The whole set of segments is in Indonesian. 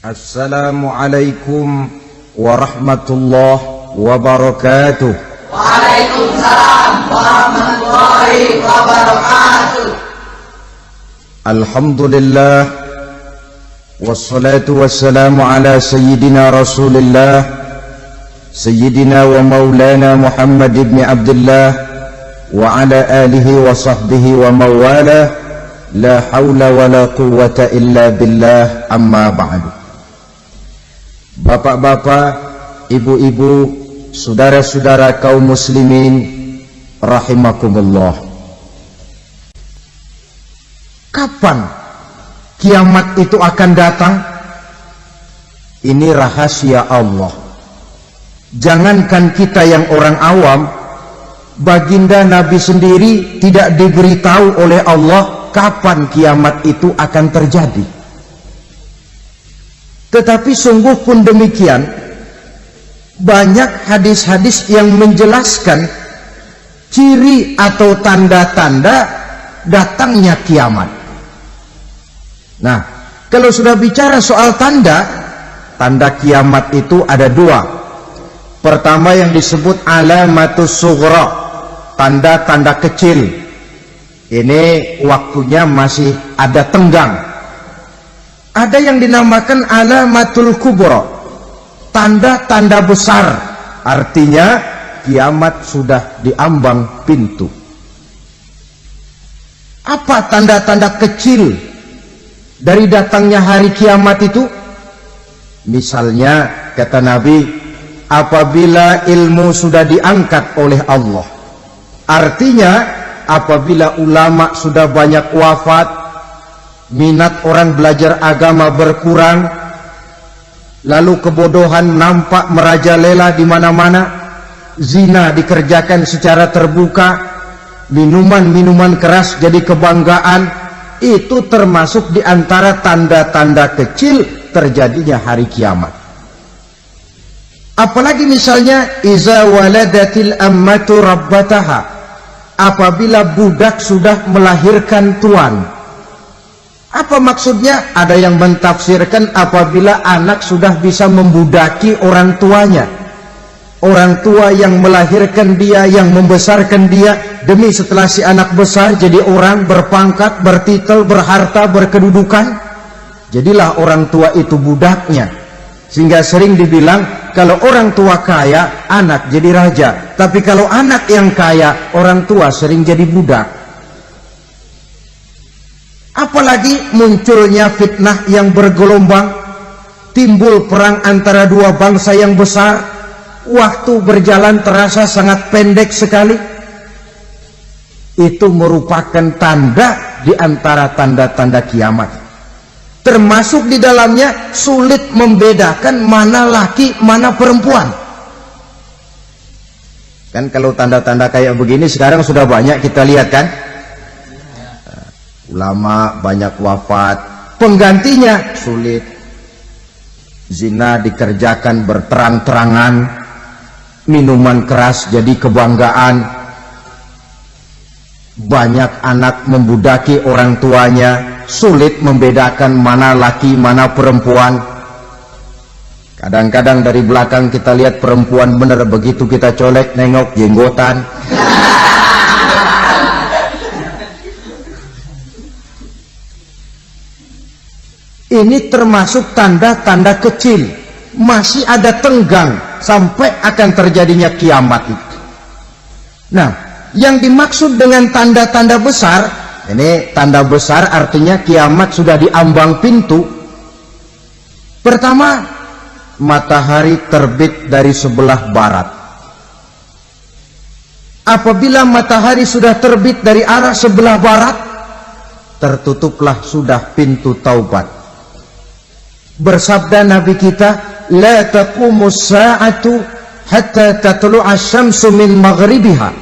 Assalamualaikum warahmatullahi wabarakatuh. Waalaikumsalam warahmatullahi wabarakatuh. Alhamdulillah wassalatu wassalamu ala sayyidina Rasulillah sayyidina wa maulana Muhammad ibn Abdullah wa ala alihi wa sahbihi wa mawala. La hawla wa la quwwata illa billah, amma ba'du. Bapak-bapak, ibu-ibu, saudara-saudara kaum muslimin rahimakumullah. Kapan kiamat itu akan datang? Ini rahasia Allah. Jangankan kita yang orang awam, baginda Nabi sendiri tidak diberitahu oleh Allah kapan kiamat itu akan terjadi. Tetapi sungguh pun demikian, banyak hadis-hadis yang menjelaskan ciri atau tanda-tanda datangnya kiamat. Nah, kalau sudah bicara soal tanda kiamat itu ada dua. Pertama yang disebut alamatus sughra, tanda-tanda kecil. Ini waktunya masih ada tenggang. Ada yang dinamakan alamatul kubra, tanda-tanda besar, artinya kiamat sudah diambang pintu. Apa tanda-tanda kecil dari datangnya hari kiamat itu? Misalnya kata Nabi, apabila ilmu sudah diangkat oleh Allah, artinya apabila ulama sudah banyak wafat, minat orang belajar agama berkurang, lalu kebodohan nampak merajalela di mana-mana, zina dikerjakan secara terbuka, minuman-minuman keras jadi kebanggaan, itu termasuk di antara tanda-tanda kecil terjadinya hari kiamat. Apalagi misalnya iza waladatil ammatu rabbataha, apabila budak sudah melahirkan tuan. Apa maksudnya? Ada yang mentafsirkan apabila anak sudah bisa membudaki orang tuanya. Orang tua yang melahirkan dia, yang membesarkan dia, demi setelah si anak besar jadi orang berpangkat, bertitel, berharta, berkedudukan, jadilah orang tua itu budaknya. Sehingga sering dibilang kalau orang tua kaya, anak jadi raja. Tapi kalau anak yang kaya, orang tua sering jadi budak. Apalagi munculnya fitnah yang bergelombang, timbul perang antara dua bangsa yang besar, waktu berjalan terasa sangat pendek sekali. Itu merupakan tanda di antara tanda-tanda kiamat. Termasuk di dalamnya sulit membedakan mana laki, mana perempuan. Kan kalau tanda-tanda kayak begini sekarang sudah banyak kita lihat kan? Ulama banyak wafat, penggantinya sulit. Zina dikerjakan berterang-terangan, minuman keras jadi kebanggaan, banyak anak membudaki orang tuanya, sulit membedakan mana laki mana perempuan. Kadang-kadang dari belakang kita lihat perempuan bener, begitu kita colek nengok jenggotan. Ini termasuk tanda-tanda kecil, masih ada tenggang sampai akan terjadinya kiamat itu. Nah, yang dimaksud dengan tanda-tanda besar, ini tanda besar artinya kiamat sudah diambang pintu. Pertama, matahari terbit dari sebelah barat. Apabila matahari sudah terbit dari arah sebelah barat, tertutuplah sudah pintu taubat. Bersabda Nabi kita, la taqumus sa'atu hatta tatlu'a syamsu min maghribiha.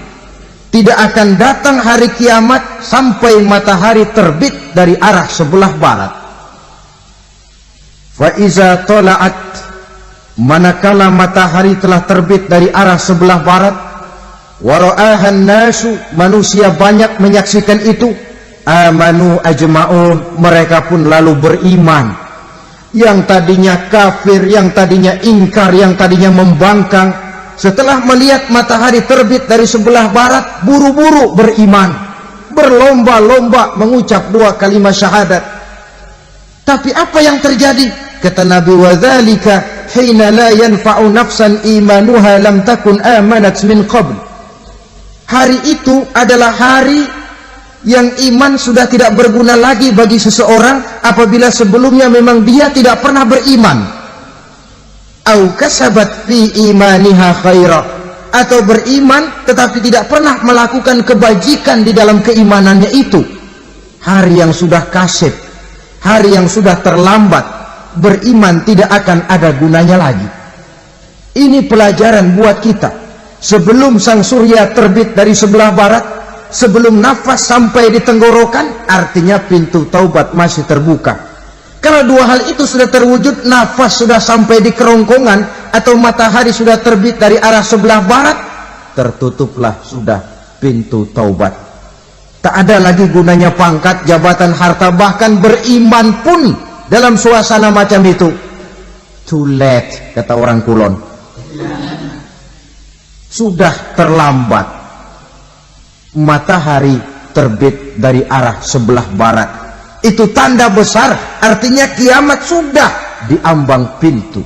Tidak akan datang hari kiamat sampai matahari terbit dari arah sebelah barat. Fa iza tala'at, manakala matahari telah terbit dari arah sebelah barat, wa ra'ahan nasu, manusia banyak menyaksikan itu, amanu ajma'un, mereka pun lalu beriman. yang tadinya kafir, yang tadinya ingkar, yang tadinya membangkang, setelah melihat matahari terbit dari sebelah barat, buru-buru beriman, berlomba-lomba mengucap 2 kalimat syahadat. Tapi apa yang terjadi? Kata Nabi, wadzalika hina la yanfa'u nafsan imanuha lam takun amanat min qabl. Hari itu adalah hari yang iman sudah tidak berguna lagi bagi seseorang apabila sebelumnya memang dia tidak pernah beriman. Au kasabat fi imaniha khaira, atau beriman tetapi tidak pernah melakukan kebajikan di dalam keimanannya itu. Hari yang sudah kasib, hari yang sudah terlambat, beriman tidak akan ada gunanya lagi. Ini pelajaran buat kita. Sebelum sang surya terbit dari sebelah barat, sebelum nafas sampai di tenggorokan, artinya pintu taubat masih terbuka. Kalau 2 hal itu sudah terwujud, nafas sudah sampai di kerongkongan atau matahari sudah terbit dari arah sebelah barat, tertutuplah sudah pintu taubat. Tak ada lagi gunanya pangkat, jabatan, harta, bahkan beriman pun dalam suasana macam itu too late, kata orang Kulon. Sudah terlambat. Matahari terbit dari arah sebelah barat, itu tanda besar, artinya kiamat sudah diambang pintu.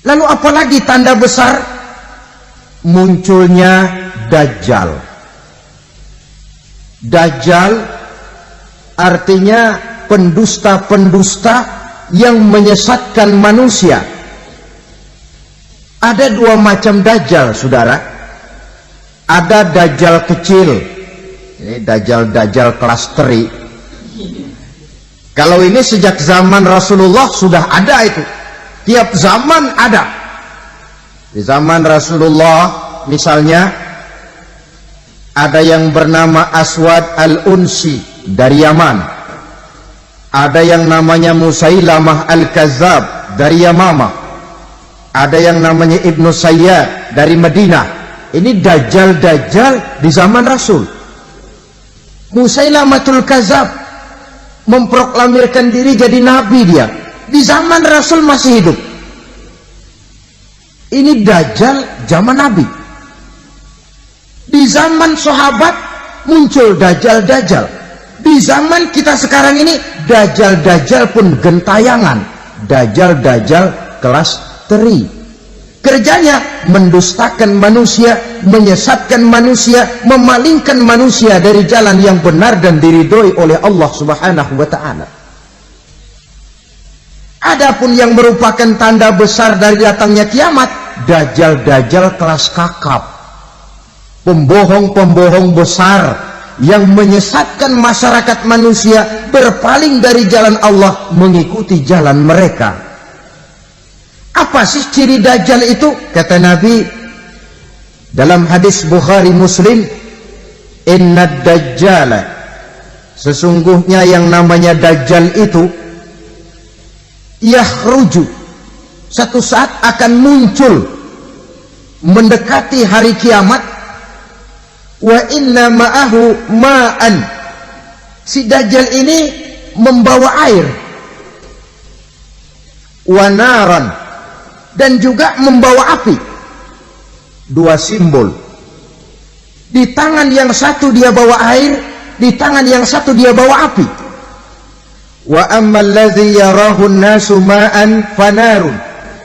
Lalu apalagi tanda besar? Munculnya Dajjal. Dajjal artinya pendusta-pendusta yang menyesatkan manusia. Ada 2 macam Dajjal, saudara. Ada Dajjal kecil, ini Dajjal kelas teri. Kalau ini sejak zaman Rasulullah sudah ada itu. Tiap zaman ada. Di zaman Rasulullah misalnya ada yang bernama Aswad al-Unsi dari Yaman. Ada yang namanya Musailamah al-Kazzab dari Yamamah. Ada yang namanya Ibnu Sayyad dari Madinah. Ini Dajjal di zaman Rasul. Musailamatul Kazzab memproklamirkan diri jadi nabi, dia di zaman Rasul masih hidup. Ini Dajjal zaman Nabi. Di zaman sahabat muncul Dajjal. Di zaman kita sekarang ini Dajjal pun gentayangan. Dajjal kelas teri. Kerjanya mendustakan manusia, menyesatkan manusia, memalingkan manusia dari jalan yang benar dan diridhoi oleh Allah Subhanahu wa ta'ala. Adapun yang merupakan tanda besar dari datangnya kiamat, Dajjal kelas kakap, pembohong besar yang menyesatkan masyarakat manusia berpaling dari jalan Allah mengikuti jalan mereka. Apa sih ciri Dajjal itu? Kata Nabi dalam hadis Bukhari Muslim, Innad Dajjala, sesungguhnya yang namanya Dajjal itu yakhruju, satu saat akan muncul mendekati hari kiamat. Wa inna ma'ahu ma'an, si Dajjal ini membawa air, wa naran, dan juga membawa api. 2 simbol. Di tangan yang satu dia bawa air, di tangan yang satu dia bawa api. Wa ammal ladzi yarahu an-nasu ma'an fanarun,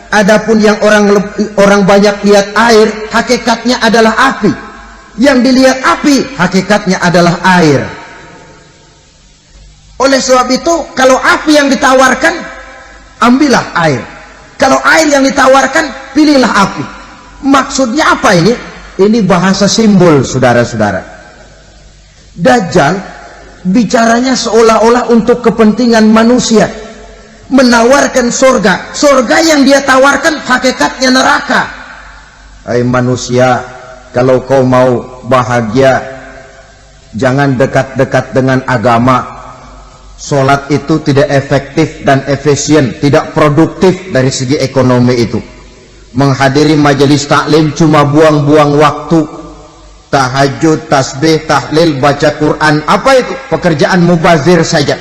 adapun yang orang banyak lihat air, hakikatnya adalah api. Yang dilihat api, hakikatnya adalah air. Oleh sebab itu, kalau api yang ditawarkan, ambillah air. Kalau air yang ditawarkan, pilihlah api. Maksudnya apa ini? Ini bahasa simbol, saudara-saudara. Dajjal bicaranya seolah-olah untuk kepentingan manusia, menawarkan surga. Surga yang dia tawarkan hakikatnya neraka. Hai manusia, kalau kau mau bahagia, jangan dekat-dekat dengan agama. Sholat itu tidak efektif dan efisien, tidak produktif dari segi ekonomi itu. Menghadiri majelis taklim cuma buang-buang waktu. Tahajud, tasbih, tahlil, baca Quran, apa itu? Pekerjaan mubazir saja.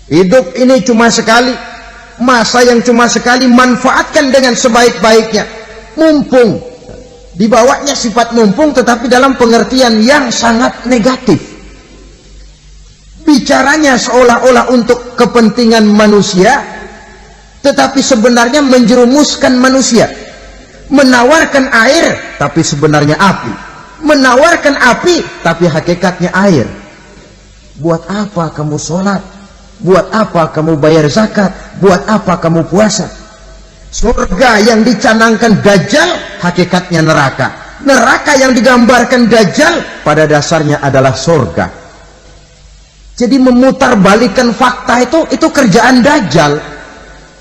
Hidup ini cuma sekali, masa yang cuma sekali, manfaatkan dengan sebaik-baiknya. Mumpung, dibawanya sifat mumpung tetapi dalam pengertian yang sangat negatif. Bicaranya seolah-olah untuk kepentingan manusia, tetapi sebenarnya menjerumuskan manusia. Menawarkan air tapi sebenarnya api, menawarkan api tapi hakikatnya air. Buat apa kamu sholat? Buat apa kamu bayar zakat? Buat apa kamu puasa? Surga yang dicanangkan Dajjal hakikatnya neraka. Neraka yang digambarkan Dajjal pada dasarnya adalah surga. Jadi memutarbalikkan fakta itu kerjaan Dajjal.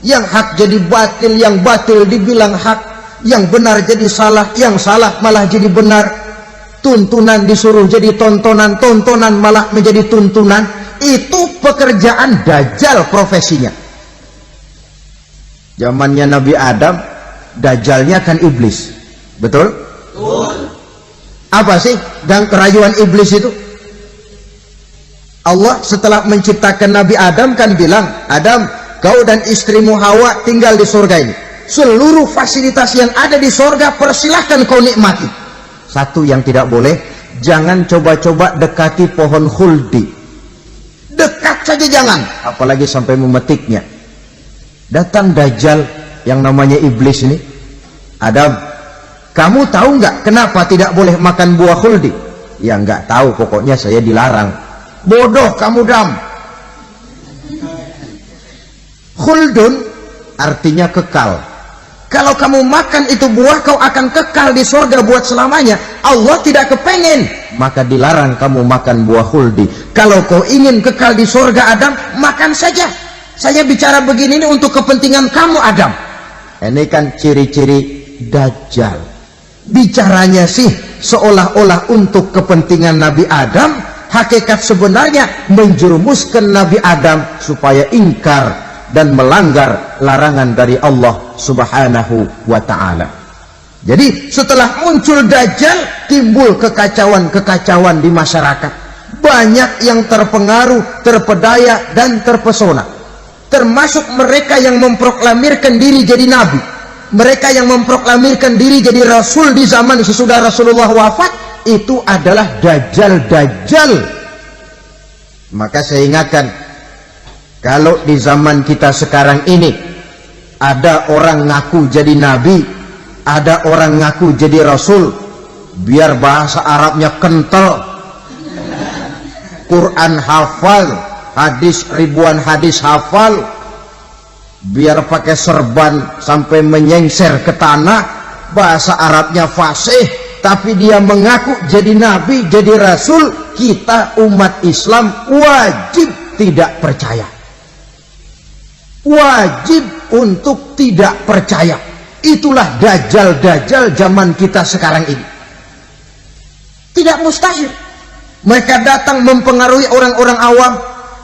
Yang hak jadi batil, yang batil dibilang hak, yang benar jadi salah, yang salah malah jadi benar. Tuntunan disuruh jadi tontonan, tontonan malah menjadi tuntunan. Itu pekerjaan Dajjal profesinya. Zamannya Nabi Adam, Dajjalnya kan iblis. Betul? Betul. Apa sih dan kerayuan iblis itu? Allah setelah menciptakan Nabi Adam kan bilang, Adam, kau dan istrimu Hawa tinggal di surga ini. Seluruh fasilitas yang ada di surga persilahkan kau nikmati. Satu yang tidak boleh, jangan coba-coba dekati pohon khuldi. Dekat saja jangan, apalagi sampai memetiknya. Datang Dajjal yang namanya iblis ini. Adam, kamu tahu nggak kenapa tidak boleh makan buah khuldi? Ya nggak tahu, pokoknya saya dilarang. Bodoh kamu, Dam. Khuldun artinya kekal. Kalau kamu makan itu buah, kau akan kekal di surga buat selamanya. Allah tidak kepengen, maka dilarang kamu makan buah khuldi. Kalau kau ingin kekal di surga, Adam, makan saja. Saya bicara begini ini untuk kepentingan kamu, Adam. Ini kan ciri-ciri Dajjal. Bicaranya sih seolah-olah untuk kepentingan Nabi Adam, hakikat sebenarnya menjerumuskan Nabi Adam supaya ingkar dan melanggar larangan dari Allah Subhanahu wa ta'ala. Jadi setelah muncul Dajjal, timbul kekacauan-kekacauan di masyarakat. Banyak yang terpengaruh, terpedaya dan terpesona. Termasuk mereka yang memproklamirkan diri jadi nabi, mereka yang memproklamirkan diri jadi rasul di zaman sesudah Rasulullah wafat. Itu adalah Dajjal-Dajjal. Maka saya ingatkan, kalau di zaman kita sekarang ini ada orang ngaku jadi nabi, ada orang ngaku jadi rasul, biar bahasa Arabnya kental, Quran hafal, hadis ribuan hadis hafal, biar pakai serban sampai menyengser ke tanah, bahasa Arabnya fasih, tapi dia mengaku jadi nabi, jadi rasul, kita umat Islam wajib tidak percaya. Wajib untuk tidak percaya. Itulah Dajjal-Dajjal zaman kita sekarang ini. Tidak mustahil mereka datang mempengaruhi orang-orang awam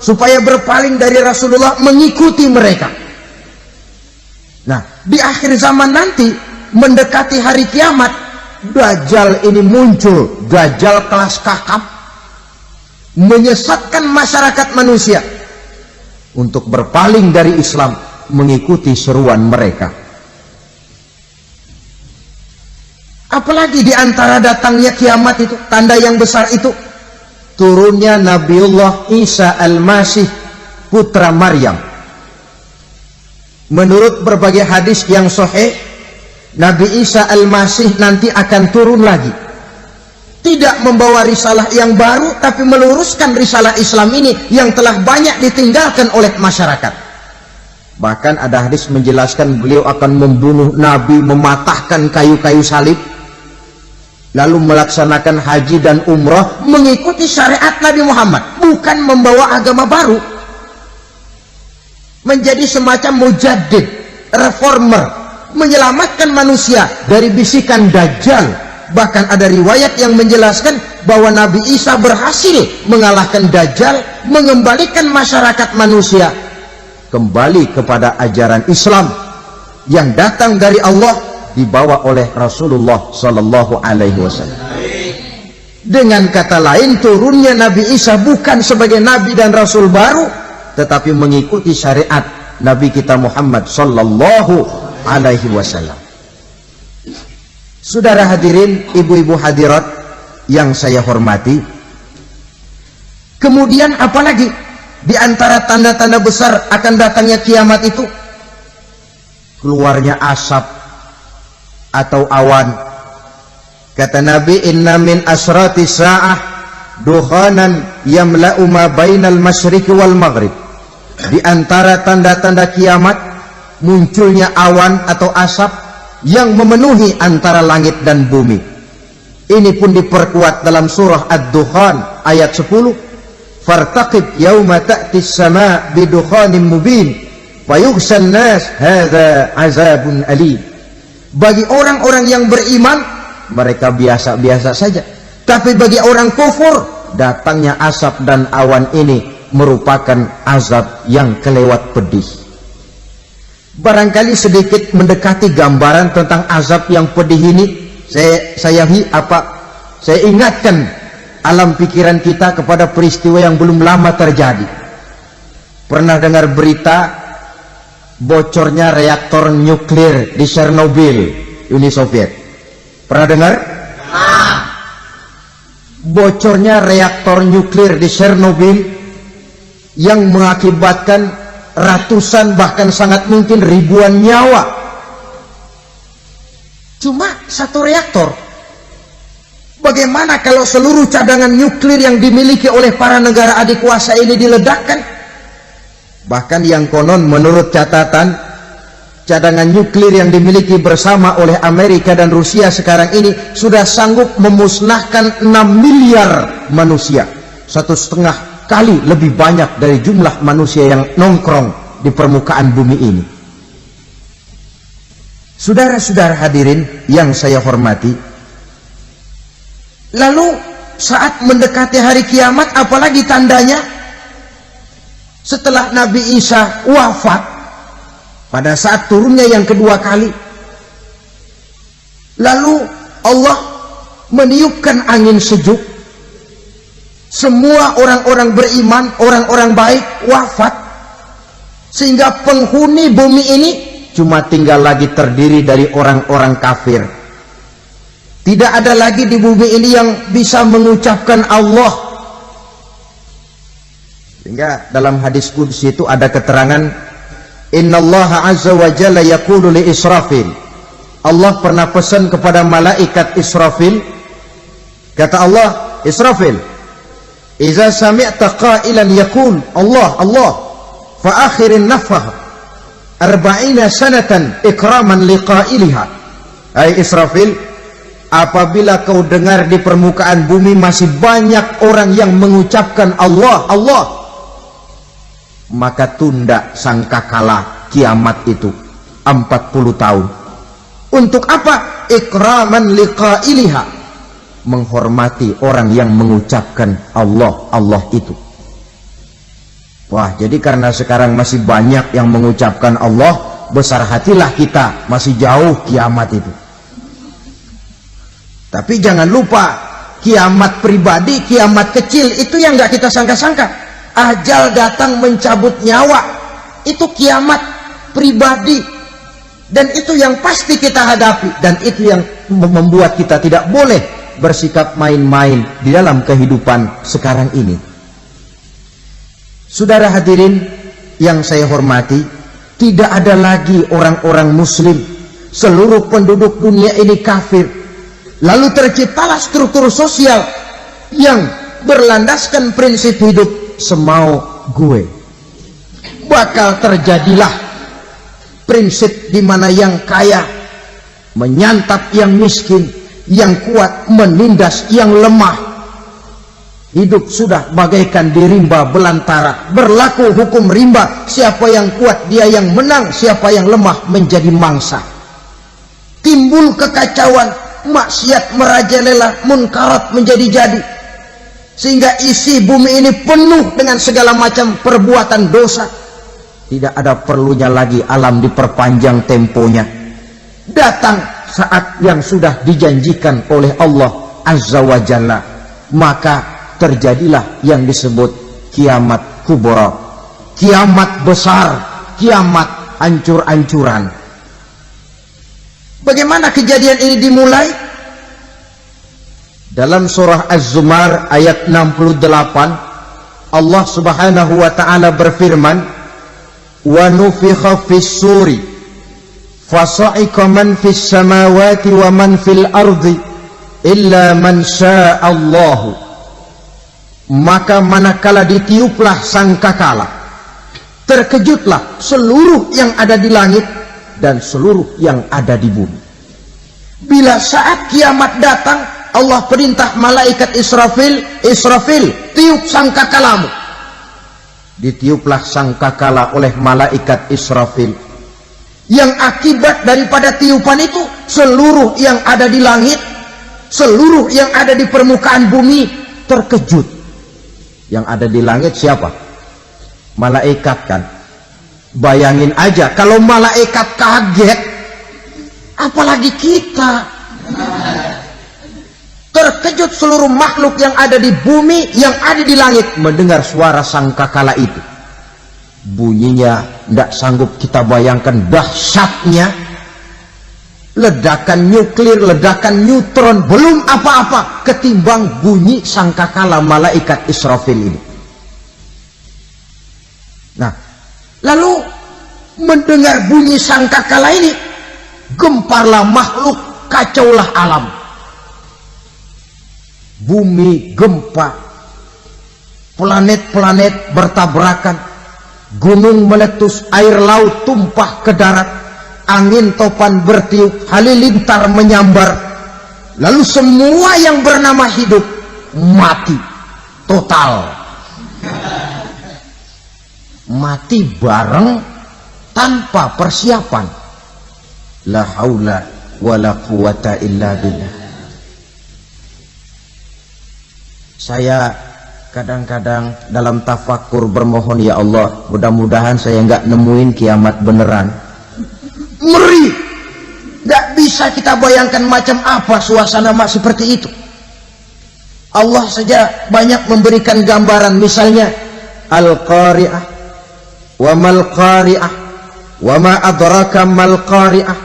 supaya berpaling dari Rasulullah, mengikuti mereka. Nah, di akhir zaman nanti, mendekati hari kiamat, Dajjal ini muncul. Dajjal kelas kakap, menyesatkan masyarakat manusia untuk berpaling dari Islam, mengikuti seruan mereka. Apalagi di antara datangnya kiamat itu, tanda yang besar itu, turunnya Nabiullah Isa Al-Masih, putra Maryam. Menurut berbagai hadis yang sahih, Nabi Isa Al-Masih nanti akan turun lagi. Tidak membawa risalah yang baru, tapi meluruskan risalah Islam ini yang telah banyak ditinggalkan oleh masyarakat. Bahkan ada hadis menjelaskan beliau akan membunuh Nabi, mematahkan kayu-kayu salib, lalu melaksanakan haji dan umrah mengikuti syariat Nabi Muhammad, bukan membawa agama baru. Menjadi semacam mujaddid, reformer, menyelamatkan manusia dari bisikan Dajjal. Bahkan ada riwayat yang menjelaskan bahwa Nabi Isa berhasil mengalahkan Dajjal, mengembalikan masyarakat manusia kembali kepada ajaran Islam yang datang dari Allah, dibawa oleh Rasulullah Sallallahu Alaihi Wasallam. Dengan kata lain, turunnya Nabi Isa bukan sebagai Nabi dan Rasul baru, tetapi mengikuti syariat Nabi kita Muhammad sallallahu alaihi wasallam. Saudara hadirin, ibu-ibu hadirat yang saya hormati, kemudian apalagi di antara tanda-tanda besar akan datangnya kiamat itu? Keluarnya asap atau awan. Kata Nabi, inna min asrati sa'ah dukhanan yamla'u ma bainal masyriqi wal maghrib. Di antara tanda-tanda kiamat munculnya awan atau asap yang memenuhi antara langit dan bumi. Ini pun diperkuat dalam surah Ad-Dukhan ayat 10. Fartaqib yauma ta'ti as-sama' bidukhanin mubin fayughshan nas hadza azabun alim. Bagi orang-orang yang beriman, mereka biasa-biasa saja. Tapi bagi orang kufur, datangnya asap dan awan ini merupakan azab yang kelewat pedih. Barangkali sedikit mendekati gambaran tentang azab yang pedih ini, saya ingatkan alam pikiran kita kepada peristiwa yang belum lama terjadi. Pernah dengar berita bocornya reaktor nuklir di Chernobyl, Uni Soviet? Pernah dengar? Bocornya reaktor nuklir di Chernobyl yang mengakibatkan ratusan bahkan sangat mungkin ribuan nyawa. Cuma satu reaktor. Bagaimana kalau seluruh cadangan nuklir yang dimiliki oleh para negara adikuasa ini diledakkan? Bahkan yang konon menurut catatan, cadangan nuklir yang dimiliki bersama oleh Amerika dan Rusia sekarang ini sudah sanggup memusnahkan 6 miliar manusia. 1,5 kali lebih banyak dari jumlah manusia yang nongkrong di permukaan bumi ini. Saudara-saudara hadirin yang saya hormati, lalu saat mendekati hari kiamat, apalagi tandanya? Setelah Nabi Isa wafat, pada saat turunnya yang kedua kali, lalu Allah meniupkan angin sejuk. Semua orang-orang beriman, orang-orang baik wafat, sehingga penghuni bumi ini cuma tinggal lagi terdiri dari orang-orang kafir. Tidak ada lagi di bumi ini yang bisa mengucapkan Allah. Sehingga dalam hadis qudsi itu ada keterangan, innallaha azza wa jalla yaqulu li Israfil. Allah pernah pesan kepada malaikat Israfil, kata Allah, Israfil, iza sami'ta qailan yaqul Allah Allah fa akhirin nafah 40 sanatan ikraman liqailiha. Hai Israfil, apabila kau dengar di permukaan bumi masih banyak orang yang mengucapkan Allah Allah, maka tunda sangkakala kiamat itu 40 tahun. Untuk apa? Ikraman liqailiha, menghormati orang yang mengucapkan Allah Allah itu. Wah, jadi karena sekarang masih banyak yang mengucapkan Allah, besar hatilah kita, masih jauh kiamat itu. Tapi jangan lupa, kiamat pribadi, kiamat kecil itu yang nggak kita sangka-sangka. Ajal datang mencabut nyawa, itu kiamat pribadi, dan itu yang pasti kita hadapi, dan itu yang membuat kita tidak boleh bersikap main-main di dalam kehidupan sekarang ini. Saudara hadirin yang saya hormati, tidak ada lagi orang-orang muslim. Seluruh penduduk dunia ini kafir. Lalu terciptalah struktur sosial yang berlandaskan prinsip hidup semau gue. Bakal terjadilah prinsip di mana yang kaya menyantap yang miskin, yang kuat menindas yang lemah. Hidup sudah bagaikan di rimba belantara, berlaku hukum rimba, siapa yang kuat dia yang menang, siapa yang lemah menjadi mangsa. Timbul kekacauan, maksiat merajalela, munkarat menjadi-jadi, sehingga isi bumi ini penuh dengan segala macam perbuatan dosa. Tidak ada perlunya lagi alam diperpanjang temponya. Datang saat yang sudah dijanjikan oleh Allah Azza wa Jalla, maka terjadilah yang disebut kiamat kubra, kiamat besar, kiamat hancur-hancuran. Bagaimana kejadian ini dimulai? Dalam surah Az-Zumar ayat 68, Allah Subhanahu wa taala berfirman, "Wa nufikha fis-suri fasa'iqa man fis samawati wa man fil ardi illa man syaa Allah." Maka manakala ditiuplah sangkakala, terkejutlah seluruh yang ada di langit dan seluruh yang ada di bumi. Bila saat kiamat datang, Allah perintah malaikat Israfil, "Israfil, tiup sangkakalamu." Ditiuplah sangkakala oleh malaikat Israfil. Yang akibat daripada tiupan itu, seluruh yang ada di langit, seluruh yang ada di permukaan bumi terkejut. Yang ada di langit siapa? Malaikat kan. Bayangin aja kalau malaikat kaget, apalagi kita. Terkejut seluruh makhluk yang ada di bumi, yang ada di langit mendengar suara sangkakala itu. Bunyinya tidak sanggup kita bayangkan dahsyatnya. Ledakan nuklir, ledakan neutron, belum apa-apa ketimbang bunyi sangkakala malaikat Israfil ini. Nah, lalu mendengar bunyi sangkakala ini, gemparlah makhluk, kacaulah alam. Bumi gempa, planet-planet bertabrakan, gunung meletus, air laut tumpah ke darat, angin topan bertiup, halilintar menyambar. Lalu semua yang bernama hidup mati total. Mati bareng tanpa persiapan. La haula wala quwata illa billah. Saya kadang-kadang dalam tafakur bermohon, ya Allah, mudah-mudahan saya nggak nemuin kiamat beneran. Ngeri, nggak bisa kita bayangkan macam apa suasana seperti itu. Allah saja banyak memberikan gambaran, misalnya Al-Qari'ah, wa mal qari'ah, wa ma adraka mal qari'ah.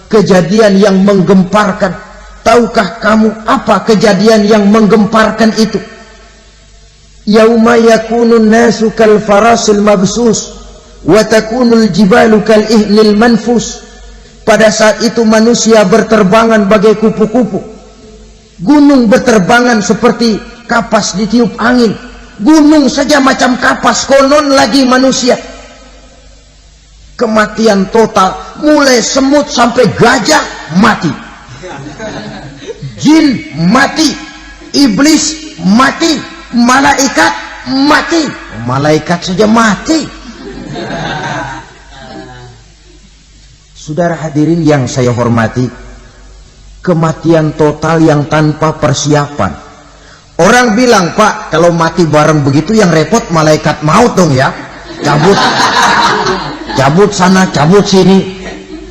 Kejadian yang menggemparkan. Tahukah kamu apa kejadian yang menggemparkan itu? Yauma yakunun nasu kal farasil mabsus wa takunul jibalu kal ihnil manfus. Pada saat itu manusia berterbangan bagai kupu-kupu, gunung berterbangan seperti kapas ditiup angin. Gunung saja macam kapas, konon lagi manusia. Kematian total, mulai semut sampai gajah mati, jin mati, iblis mati, malaikat mati. Malaikat saja mati. Saudara hadirin yang saya hormati, kematian total yang tanpa persiapan. Orang bilang, Pak, kalau mati bareng begitu yang repot malaikat maut dong ya. Cabut sana, cabut sini.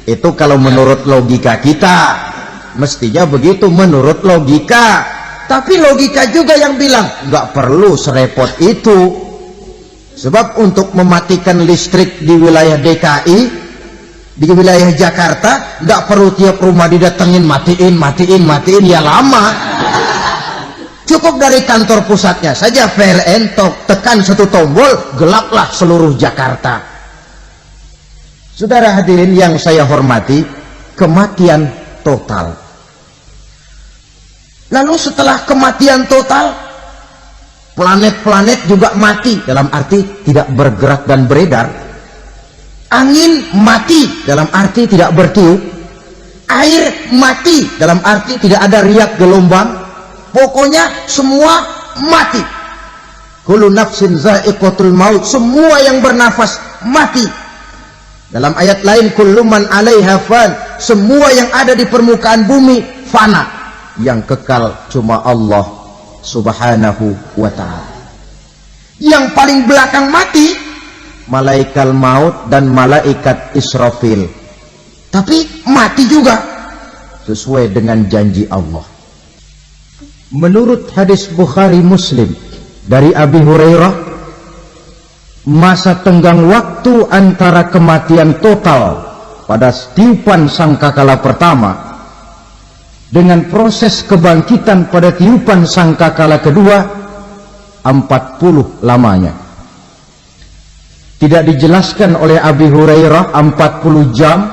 Itu kalau menurut logika kita, mestinya begitu menurut logika. Tapi logika juga yang bilang nggak perlu serepot itu. Sebab untuk mematikan listrik di wilayah DKI, di wilayah Jakarta, nggak perlu tiap rumah didatengin matiin ya lama. Cukup dari kantor pusatnya saja PLN tekan satu tombol, gelaplah seluruh Jakarta. Saudara hadirin yang saya hormati, kematian total. Lalu setelah kematian total, planet-planet juga mati, dalam arti tidak bergerak dan beredar. Angin mati, dalam arti tidak bertiup. Air mati, dalam arti tidak ada riak gelombang. Pokoknya semua mati. Kullu nafsin za'iqatul maut, semua yang bernafas mati. Dalam ayat lain, kullu man 'alaiha fan, semua yang ada di permukaan bumi fana. Yang kekal cuma Allah Subhanahu wa ta'ala. Yang paling belakang mati malaikat maut dan malaikat Israfil. Tapi mati juga sesuai dengan janji Allah. Menurut hadis Bukhari Muslim dari Abi Hurairah, masa tenggang waktu antara kematian total pada tiupan sangkakala pertama dengan proses kebangkitan pada tiupan sangkakala kedua 40 lamanya. Tidak dijelaskan oleh Abi Hurairah 40 jam,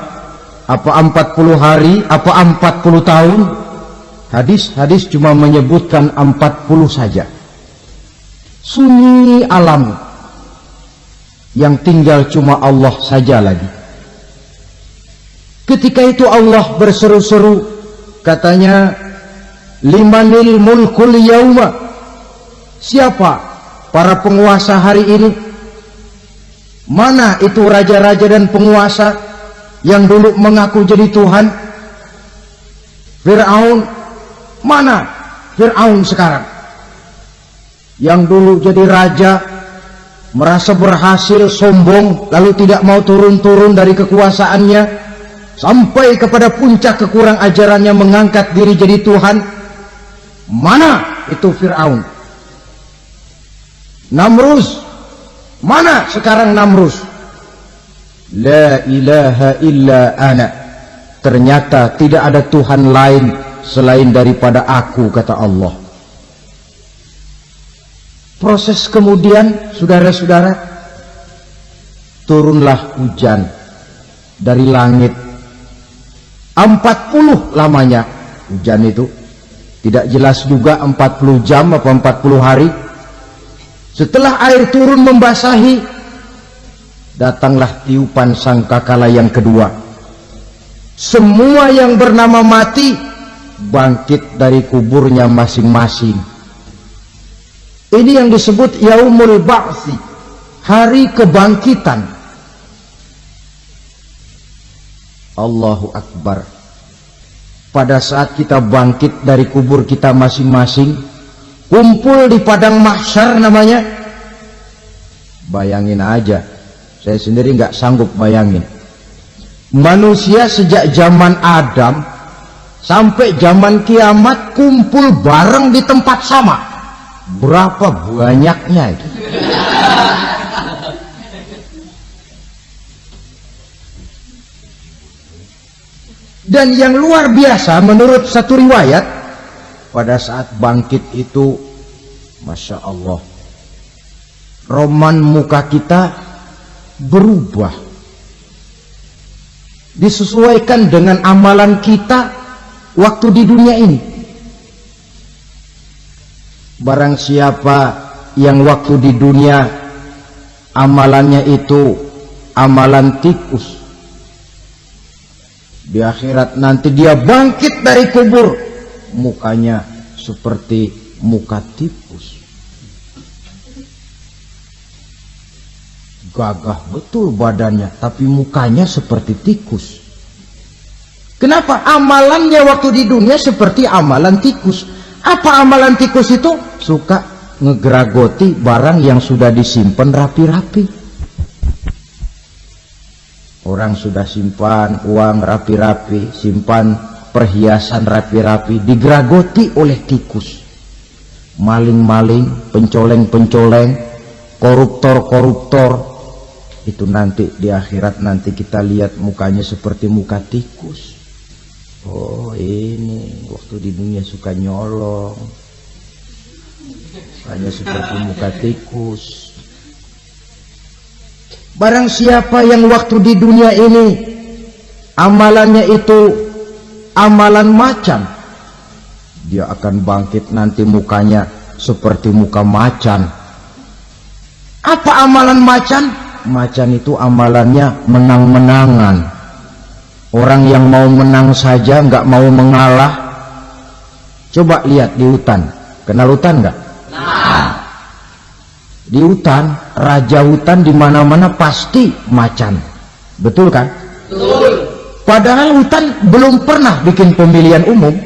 apa 40 hari, apa 40 tahun. Hadis-hadis cuma menyebutkan 40 saja. Sunyi alam yang tinggal cuma Allah saja lagi. Ketika itu Allah berseru-seru, katanya, limanil mulkul yauma, siapa para penguasa hari ini? Mana itu raja-raja dan penguasa yang dulu mengaku jadi Tuhan? Fir'aun, mana Fir'aun sekarang? Yang dulu jadi raja, merasa berhasil, sombong, lalu tidak mau turun-turun dari kekuasaannya, sampai kepada puncak kekurang ajarannya mengangkat diri jadi Tuhan. Mana itu Fir'aun? Namrus, mana sekarang Namrus? La ilaha illa ana, ternyata tidak ada Tuhan lain selain daripada aku, kata Allah. Proses kemudian, saudara-saudara, turunlah hujan dari langit. 40 lamanya hujan itu, tidak jelas juga 40 jam apa 40 hari. Setelah air turun membasahi, datanglah tiupan sangkakala yang kedua. Semua yang bernama mati bangkit dari kuburnya masing-masing. Ini yang disebut Yaumul Ba'tsi, hari kebangkitan. Allahu Akbar. Pada saat kita bangkit dari kubur kita masing-masing, kumpul di padang mahsyar namanya. Bayangin aja, saya sendiri nggak sanggup bayangin. Manusia sejak zaman Adam sampai zaman kiamat kumpul bareng di tempat sama. Berapa banyaknya itu? Dan yang luar biasa menurut satu riwayat, pada saat bangkit itu, Masya Allah, roman muka kita berubah, disesuaikan dengan amalan kita waktu di dunia ini. Barang siapa yang waktu di dunia amalannya itu amalan tikus, di akhirat nanti dia bangkit dari kubur, mukanya seperti muka tikus. Gagah betul badannya, tapi mukanya seperti tikus. Kenapa? Amalannya waktu di dunia seperti amalan tikus. Apa amalan tikus itu? Suka ngegeragoti barang yang sudah disimpan rapi-rapi. Orang sudah simpan uang rapi-rapi, simpan perhiasan rapi-rapi, digeragoti oleh tikus. Maling-maling, pencoleng-pencoleng, koruptor-koruptor, itu nanti di akhirat nanti kita lihat mukanya seperti muka tikus. Oh, ini waktu di dunia suka nyolong, hanya seperti muka tikus. Barang siapa yang waktu di dunia ini amalannya itu amalan macan, dia akan bangkit nanti mukanya seperti muka macan. Apa amalan macan? Macan itu amalannya menang-menangan. Orang yang mau menang saja, nggak mau mengalah. Coba lihat di hutan, kenal hutan nggak? Nah. Di hutan, raja hutan di mana-mana pasti macan, betul kan? Betul. Padahal hutan belum pernah bikin pemilihan umum.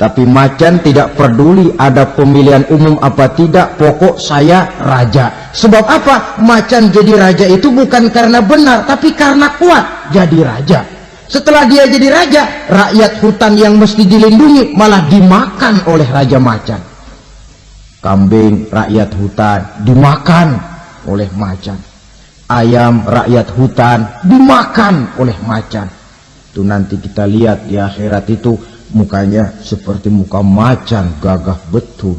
Tapi macan tidak peduli ada pemilihan umum apa tidak, pokok saya raja. Sebab apa? Macan jadi raja itu bukan karena benar, tapi karena kuat jadi raja. Setelah dia jadi raja, rakyat hutan yang mesti dilindungi malah dimakan oleh raja macan. Kambing rakyat hutan dimakan oleh macan. Ayam rakyat hutan dimakan oleh macan. Itu nanti kita lihat di akhirat itu mukanya seperti muka macan, gagah betul.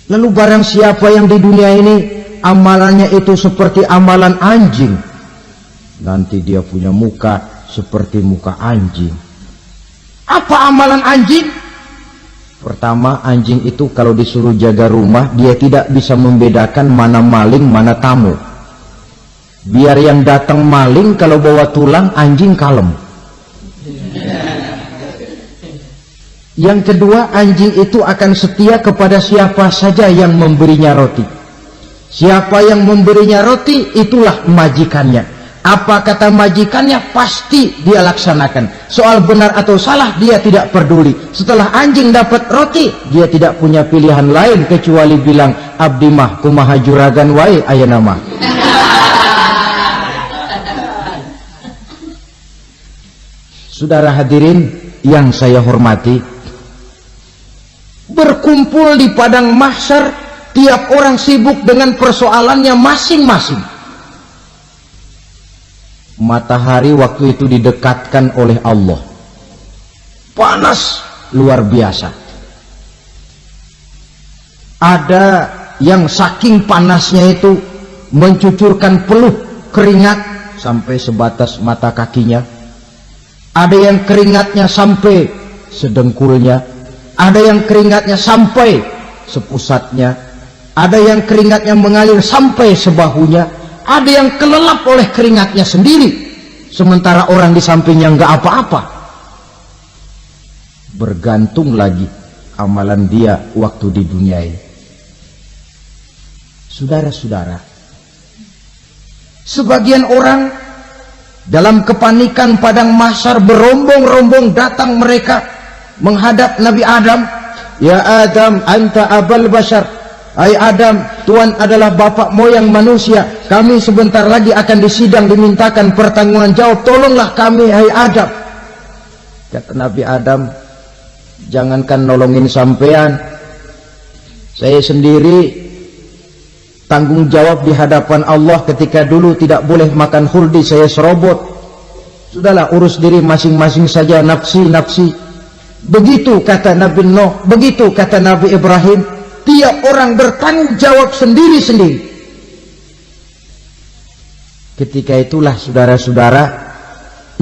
Lalu barang siapa yang di dunia ini amalannya itu seperti amalan anjing, nanti dia punya muka seperti muka anjing. Apa amalan anjing? Pertama, anjing itu kalau disuruh jaga rumah, dia tidak bisa membedakan mana maling, mana tamu. Biar yang datang maling, kalau bawa tulang, anjing kalem. Yang kedua, anjing itu akan setia kepada siapa saja yang memberinya roti. Siapa yang memberinya roti, itulah majikannya. Apa kata majikannya, pasti dia laksanakan. Soal benar atau salah, dia tidak peduli. Setelah anjing dapat roti, dia tidak punya pilihan lain kecuali bilang, abdi mah kumaha juragan wae ayeuna mah. Saudara hadirin yang saya hormati, berkumpul di padang mahsyar, tiap orang sibuk dengan persoalannya masing-masing. Matahari waktu itu didekatkan oleh Allah, panas luar biasa. Ada yang saking panasnya itu mencucurkan peluh keringat sampai sebatas mata kakinya. Ada yang keringatnya sampai sedengkulnya, ada yang keringatnya sampai sepusatnya, ada yang keringatnya mengalir sampai sebahunya, ada yang kelelap oleh keringatnya sendiri, sementara orang di sampingnya nggak apa-apa. Bergantung lagi amalan dia waktu di dunia ini. Saudara-saudara, sebagian orang dalam kepanikan padang mahsyar berombong-rombong datang mereka menghadap Nabi Adam. Ya Adam, anta abal bashar. Hai Adam, Tuhan adalah bapak moyang manusia. Kami sebentar lagi akan disidang, dimintakan pertanggungan jawab. Tolonglah kami, hai Adam. Kata Nabi Adam, jangankan nolongin sampean, saya sendiri tanggung jawab di hadapan Allah. Ketika dulu tidak boleh makan khuldi, saya serobot. Sudahlah, urus diri masing-masing saja, nafsi. Begitu kata Nabi Nuh, begitu kata Nabi Ibrahim. Tiap orang bertanggung jawab sendiri-sendiri. Ketika itulah saudara-saudara,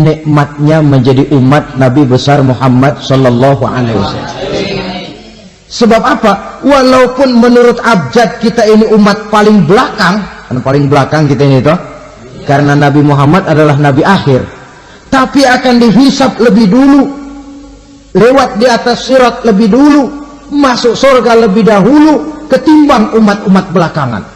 nikmatnya menjadi umat Nabi besar Muhammad sallallahu alaihi wasallam. Sebab apa? Walaupun menurut abjad kita ini umat paling belakang, kan paling belakang kita ini toh, karena Nabi Muhammad adalah nabi akhir, tapi akan dihisab lebih dulu, lewat di atas sirat lebih dulu, masuk surga lebih dahulu ketimbang umat-umat belakangan.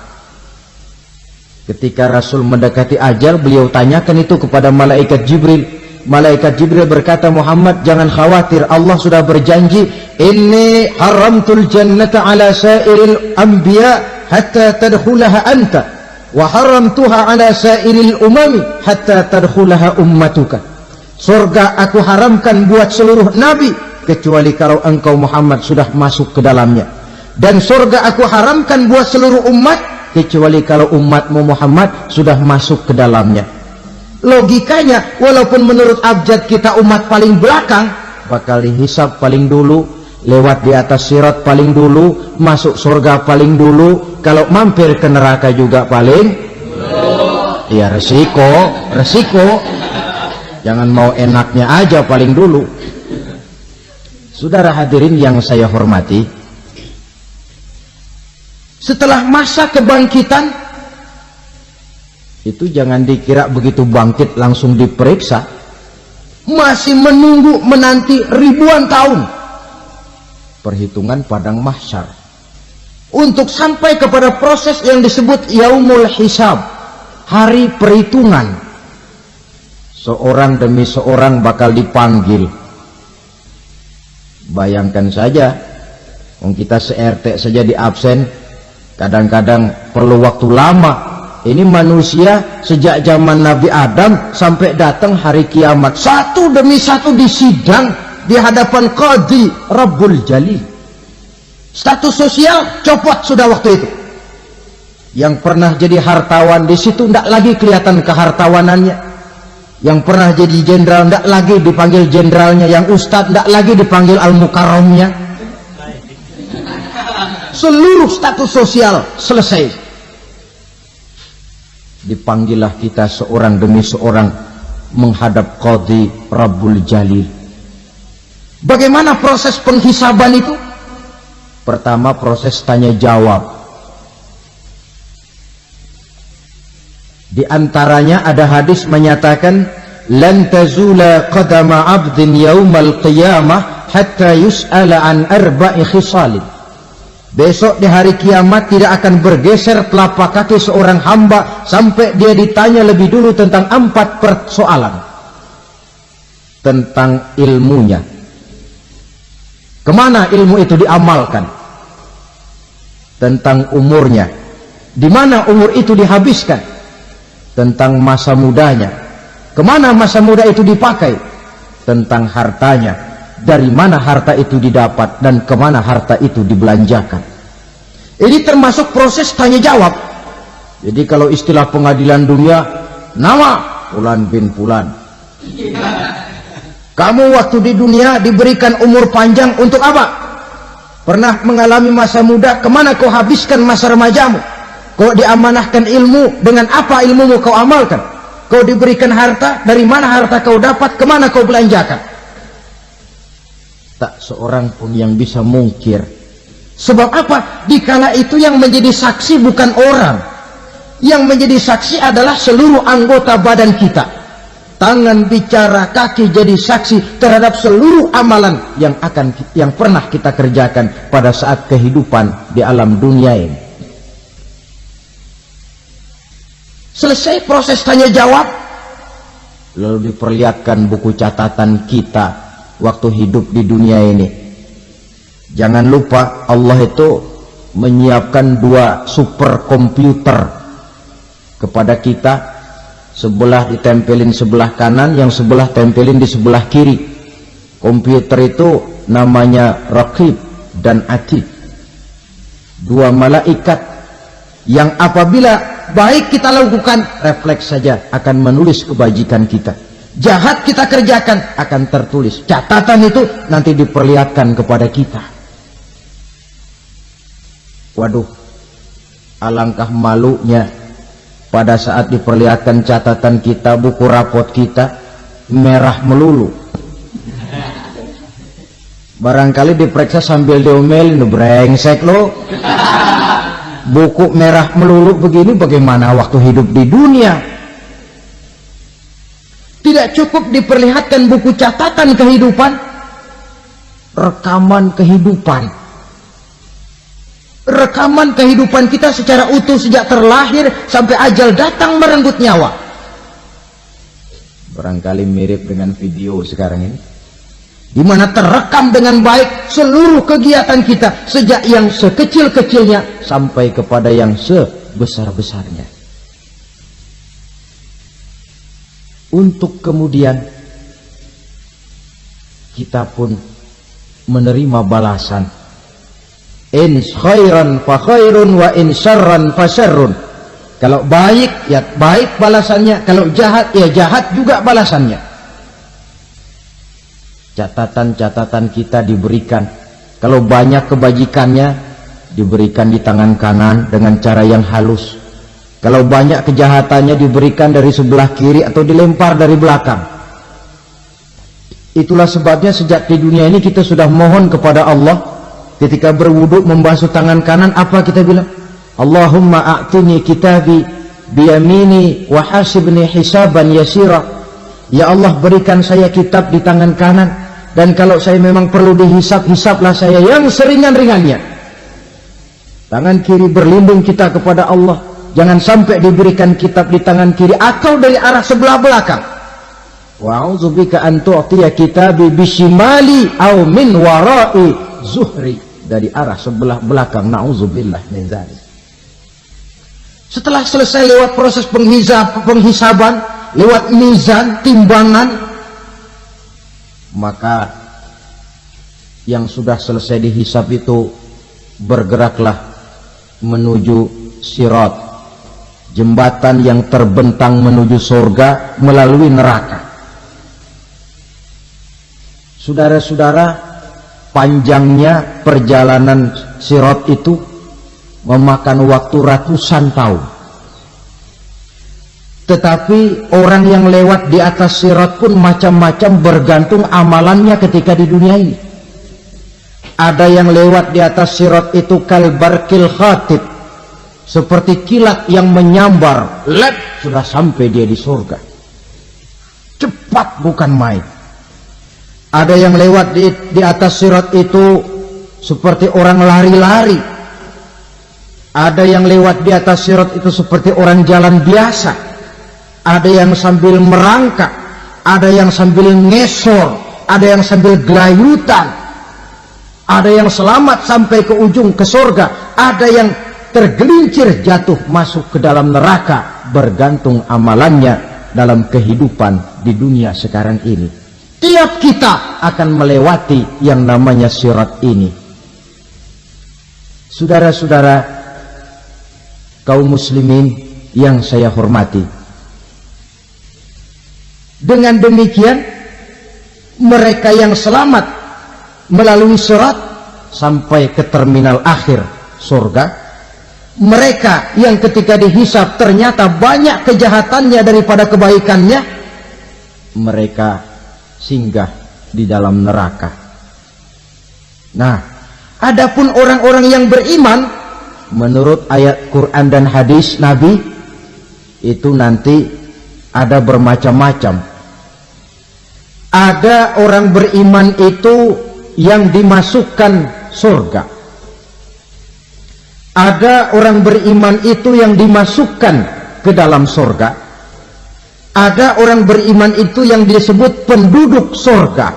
Ketika Rasul mendekati ajal, beliau tanyakan itu kepada malaikat Jibril. Malaikat Jibril berkata, Muhammad jangan khawatir, Allah sudah berjanji, inni haramtul jannata ala sairil anbiya hatta tadkhulaha anta wa haramtuha ala sairil umami hatta tadkhulaha ummatuka. Surga aku haramkan buat seluruh nabi kecuali kalau engkau Muhammad sudah masuk ke dalamnya, dan surga aku haramkan buat seluruh umat kecuali kalau umatmu Muhammad sudah masuk ke dalamnya. Logikanya, walaupun menurut abjad kita umat paling belakang, bakal dihisab paling dulu, lewat di atas sirat paling dulu, masuk surga paling dulu, kalau mampir ke neraka juga paling dulu. Ya resiko, jangan mau enaknya aja paling dulu. Saudara hadirin yang saya hormati, setelah masa kebangkitan itu jangan dikira begitu bangkit langsung diperiksa, masih menunggu menanti ribuan tahun perhitungan padang mahsyar untuk sampai kepada proses yang disebut yaumul hisab, hari perhitungan. Seorang demi seorang bakal dipanggil. Bayangkan saja, kita se-RT saja di absen, kadang-kadang perlu waktu lama. Ini manusia sejak zaman Nabi Adam sampai datang hari kiamat, satu demi satu disidang di hadapan Qadhi Rabbul Jalil. Status sosial copot sudah waktu itu. Yang pernah jadi hartawan di situ tidak lagi kelihatan kehartawanannya. Yang pernah jadi jenderal tidak lagi dipanggil jenderalnya. Yang ustadz tidak lagi dipanggil al-mukarramnya. Seluruh status sosial selesai. Dipanggillah kita seorang demi seorang menghadap Qadhi Rabbul Jalil. Bagaimana proses penghisaban itu? Pertama proses tanya jawab. Di antaranya ada hadis menyatakan lan tazula qadama 'abdin yaumal qiyamah hatta yus'ala an arba'i khisalin. Besok di hari kiamat tidak akan bergeser telapak kaki seorang hamba sampai dia ditanya lebih dulu tentang 4 persoalan. Tentang ilmunya. Kemana ilmu itu diamalkan? Tentang umurnya. Di mana umur itu dihabiskan? Tentang masa mudanya, kemana masa muda itu dipakai? Tentang hartanya, dari mana harta itu didapat dan kemana harta itu dibelanjakan. Ini termasuk proses tanya jawab. Jadi kalau istilah pengadilan dunia, nama Fulan bin Fulan. Kamu waktu di dunia diberikan umur panjang untuk apa? Pernah mengalami masa muda, kemana kau habiskan masa remajamu? Kau diamanahkan ilmu, dengan apa ilmumu kau amalkan? Kau diberikan harta, dari mana harta kau dapat, kemana kau belanjakan? Tak seorang pun yang bisa mungkir. Sebab apa? Dikala itu yang menjadi saksi bukan orang. Yang menjadi saksi adalah seluruh anggota badan kita. Tangan bicara, kaki jadi saksi terhadap seluruh amalan yang pernah kita kerjakan pada saat kehidupan di alam dunia ini. Selesai proses tanya jawab, lalu diperlihatkan buku catatan kita waktu hidup di dunia ini. Jangan lupa Allah itu menyiapkan 2 superkomputer kepada kita. Sebelah ditempelin sebelah kanan, yang sebelah tempelin di sebelah kiri. Komputer itu namanya Raqib dan Atid. 2 malaikat yang apabila baik kita lakukan, refleks saja akan menulis kebajikan kita. Jahat kita kerjakan, akan tertulis. Catatan itu nanti diperlihatkan kepada kita. Waduh, alangkah malunya pada saat diperlihatkan catatan kita, buku rapot kita merah melulu. Barangkali diperiksa sambil diomelin, brengsek lo. Buku merah melulu begini, bagaimana waktu hidup di dunia? Tidak cukup diperlihatkan buku catatan kehidupan, rekaman kehidupan. Rekaman kehidupan kita secara utuh sejak terlahir sampai ajal datang merenggut nyawa. Barangkali mirip dengan video sekarang ini, di mana terekam dengan baik seluruh kegiatan kita sejak yang sekecil-kecilnya sampai kepada yang sebesar-besarnya. Untuk kemudian kita pun menerima balasan. In khairan fa khairun wa in syarran fa syarrun. Kalau baik ya baik balasannya, kalau jahat ya jahat juga balasannya. Catatan-catatan kita diberikan. Kalau banyak kebajikannya diberikan di tangan kanan dengan cara yang halus. Kalau banyak kejahatannya diberikan dari sebelah kiri atau dilempar dari belakang. Itulah sebabnya sejak di dunia ini kita sudah mohon kepada Allah. Ketika berwudu membasuh tangan kanan, apa kita bilang? Allahumma a'tini kitabi biyamini wa hasibni hisaban yasira. Ya Allah, berikan saya kitab di tangan kanan, dan kalau saya memang perlu dihisap, hisaplah saya yang seringan-ringannya. Tangan kiri berlindung kita kepada Allah, jangan sampai diberikan kitab di tangan kiri atau dari arah sebelah belakang. Wa'udzubika an tu'tiya kitabi bishimali aw min wara'i zuhri, dari arah sebelah belakang. Na'udzubillah min dzalik. Setelah selesai lewat proses penghisaban, lewat mizan, timbangan, maka yang sudah selesai dihisab itu bergeraklah menuju sirat, jembatan yang terbentang menuju surga melalui neraka. Saudara-saudara, panjangnya perjalanan sirat itu memakan waktu ratusan tahun. Tetapi orang yang lewat di atas sirat pun macam-macam, bergantung amalannya ketika di dunia ini. Ada yang lewat di atas sirat itu kalbarkil khatib, seperti kilat yang menyambar, sudah sampai dia di surga. Cepat bukan main. Ada yang lewat di atas sirat itu seperti orang lari-lari. Ada yang lewat di atas sirat itu seperti orang jalan biasa. Ada yang sambil merangkak, ada yang sambil ngesor, ada yang sambil gelayutan, ada yang selamat sampai ke ujung ke surga, ada yang tergelincir jatuh masuk ke dalam neraka, bergantung amalannya dalam kehidupan di dunia sekarang ini. Tiap kita akan melewati yang namanya sirat ini. Saudara-saudara kaum muslimin yang saya hormati, dengan demikian mereka yang selamat melalui sirat sampai ke terminal akhir surga, mereka yang ketika dihisab ternyata banyak kejahatannya daripada kebaikannya, mereka singgah di dalam neraka. Nah, adapun orang-orang yang beriman menurut ayat Quran dan hadis Nabi itu nanti ada bermacam-macam. Ada orang beriman itu yang dimasukkan surga. Ada orang beriman itu yang dimasukkan ke dalam surga. Ada orang beriman itu yang disebut penduduk surga.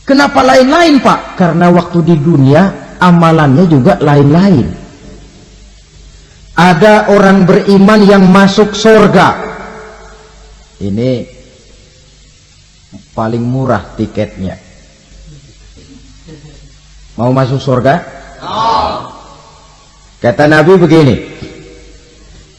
Kenapa lain-lain, Pak? Karena waktu di dunia amalannya juga lain-lain. Ada orang beriman yang masuk surga. Ini paling murah tiketnya. Mau masuk surga? Kata Nabi begini,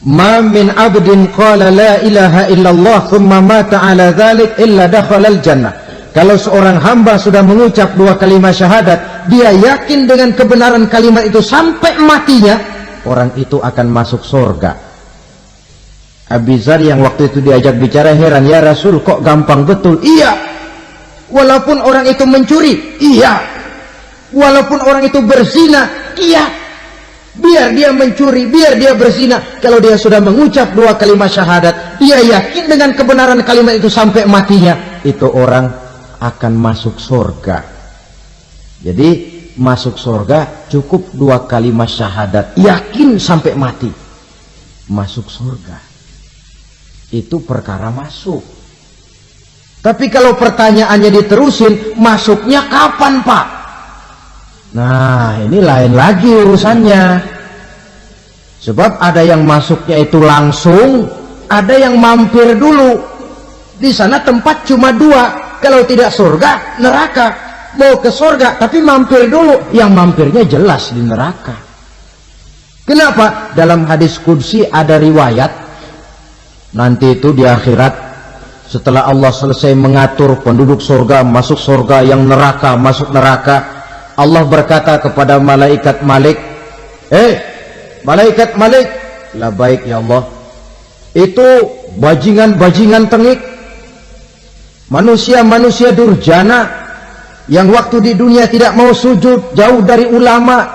ma min abdin qala la ilaha illallah thumma mata ala dhalik illa dakhalal jannah. Kalau seorang hamba sudah mengucap dua kalimat syahadat, dia yakin dengan kebenaran kalimat itu sampai matinya, orang itu akan masuk surga. Abi Dzar yang waktu itu diajak bicara heran, ya Rasul kok gampang betul? Iya, walaupun orang itu mencuri, iya, walaupun orang itu berzina, iya, biar dia mencuri, biar dia berzina, kalau dia sudah mengucap dua kalimat syahadat, dia yakin dengan kebenaran kalimat itu sampai matinya, itu orang akan masuk surga. Jadi masuk surga cukup dua kalimat syahadat, yakin sampai mati, masuk surga. Itu perkara masuk. Tapi kalau pertanyaannya diterusin, masuknya kapan, Pak? Nah, ini lain lagi urusannya. Sebab ada yang masuknya itu langsung, ada yang mampir dulu. Di sana tempat cuma dua, kalau tidak surga, neraka. Mau ke surga, tapi mampir dulu. Yang mampirnya jelas di neraka. Kenapa? Dalam hadis qudsi ada riwayat, nanti itu di akhirat, setelah Allah selesai mengatur penduduk surga masuk surga, yang neraka masuk neraka, Allah berkata kepada malaikat Malik, malaikat Malik, la baik ya Allah, itu bajingan-bajingan tengik, manusia-manusia durjana yang waktu di dunia tidak mau sujud, jauh dari ulama,